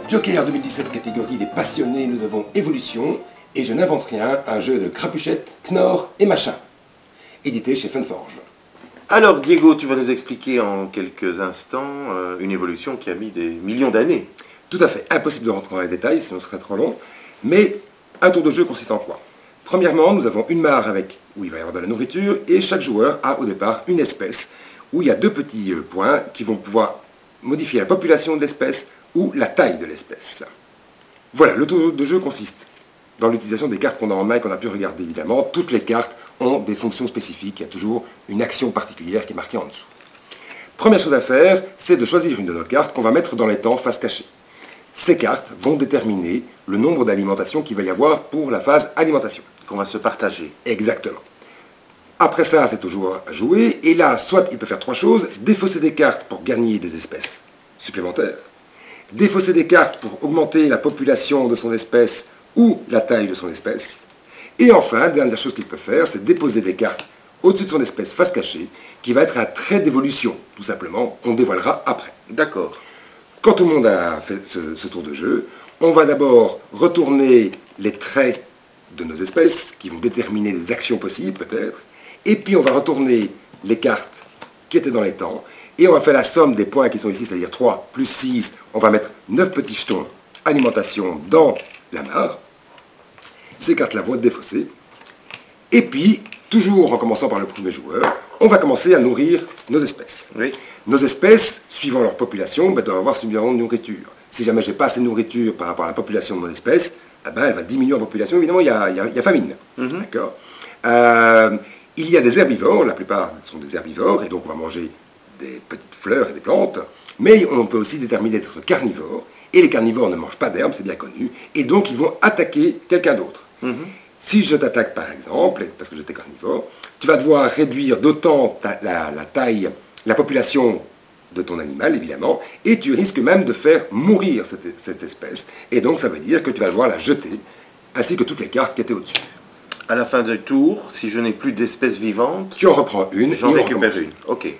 Joker 2017 catégorie des passionnés, nous avons Évolution et Je n'invente rien, un jeu de Crapuchette, Knorr et Machin, édité chez Funforge. Alors Diego, tu vas nous expliquer en quelques instants une évolution qui a mis des millions d'années. Tout à fait, impossible de rentrer dans les détails, sinon ce serait trop long, mais un tour de jeu consiste en quoi? Premièrement, nous avons une mare où il va y avoir de la nourriture et chaque joueur a au départ une espèce où il y a deux petits points qui vont pouvoir modifier la population de l'espèce ou la taille de l'espèce. Voilà, le tour de jeu consiste dans l'utilisation des cartes qu'on a en main et qu'on a pu regarder évidemment. Toutes les cartes ont des fonctions spécifiques, il y a toujours une action particulière qui est marquée en dessous. Première chose à faire, c'est de choisir une de nos cartes qu'on va mettre dans les temps face cachée. Ces cartes vont déterminer le nombre d'alimentations qu'il va y avoir pour la phase alimentation. Qu'on va se partager. Exactement. Après ça, c'est au joueur à jouer, et là, soit il peut faire trois choses: défausser des cartes pour gagner des espèces supplémentaires, défausser des cartes pour augmenter la population de son espèce ou la taille de son espèce, et enfin, dernière chose qu'il peut faire, c'est déposer des cartes au-dessus de son espèce face cachée, qui va être un trait d'évolution, tout simplement, qu'on dévoilera après. D'accord. Quand tout le monde a fait ce tour de jeu, on va d'abord retourner les traits de nos espèces, qui vont déterminer les actions possibles peut-être, et puis on va retourner les cartes qui étaient dans les temps, et on va faire la somme des points qui sont ici, c'est-à-dire 3 plus 6, on va mettre 9 petits jetons alimentation dans la mare. Ces cartes-là vont être défaussées. Et puis, toujours en commençant par le premier joueur, on va commencer à nourrir nos espèces. Oui. Nos espèces, suivant leur population, doivent avoir suffisamment de nourriture. Si jamais je n'ai pas assez de nourriture par rapport à la population de mon espèce, elle va diminuer en population. Évidemment, il y a famine. D'accord. Il y a des herbivores, la plupart sont des herbivores, et donc on va manger des petites fleurs et des plantes, mais on peut aussi déterminer d'être carnivores, et les carnivores ne mangent pas d'herbe, c'est bien connu, et donc ils vont attaquer quelqu'un d'autre. Si je t'attaque par exemple, parce que j'étais carnivore, tu vas devoir réduire d'autant la taille, la population de ton animal évidemment, et tu risques même de faire mourir cette espèce, et donc ça veut dire que tu vas devoir la jeter, ainsi que toutes les cartes qui étaient au-dessus. À la fin du tour, si je n'ai plus d'espèces vivantes, tu en reprends une, j'en récupère une. Ok.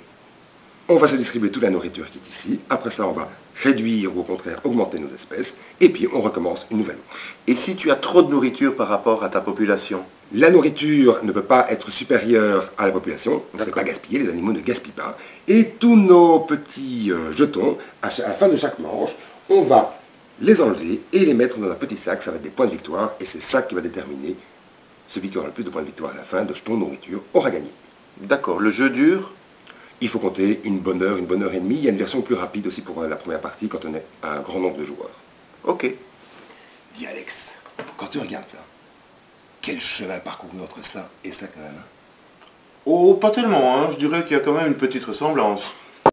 On va se distribuer toute la nourriture qui est ici. Après ça, on va réduire ou au contraire augmenter nos espèces. Et puis, on recommence une nouvelle manche. Et si tu as trop de nourriture par rapport à ta population? La nourriture ne peut pas être supérieure à la population. On ne sait pas gaspiller, les animaux ne gaspillent pas. Et tous nos petits jetons, à la fin de chaque manche, on va les enlever et les mettre dans un petit sac. Ça va être des points de victoire. Et c'est ça qui va déterminer celui qui aura le plus de points de victoire à la fin de jetons nourriture aura gagné. D'accord. Le jeu dure? Il faut compter une bonne heure et demie. Il y a une version plus rapide aussi pour la première partie quand on est un grand nombre de joueurs. Ok. Dis Alex, quand tu regardes ça, quel chemin parcouru entre ça et ça quand même? Oh, pas tellement, hein. Je dirais qu'il y a quand même une petite ressemblance.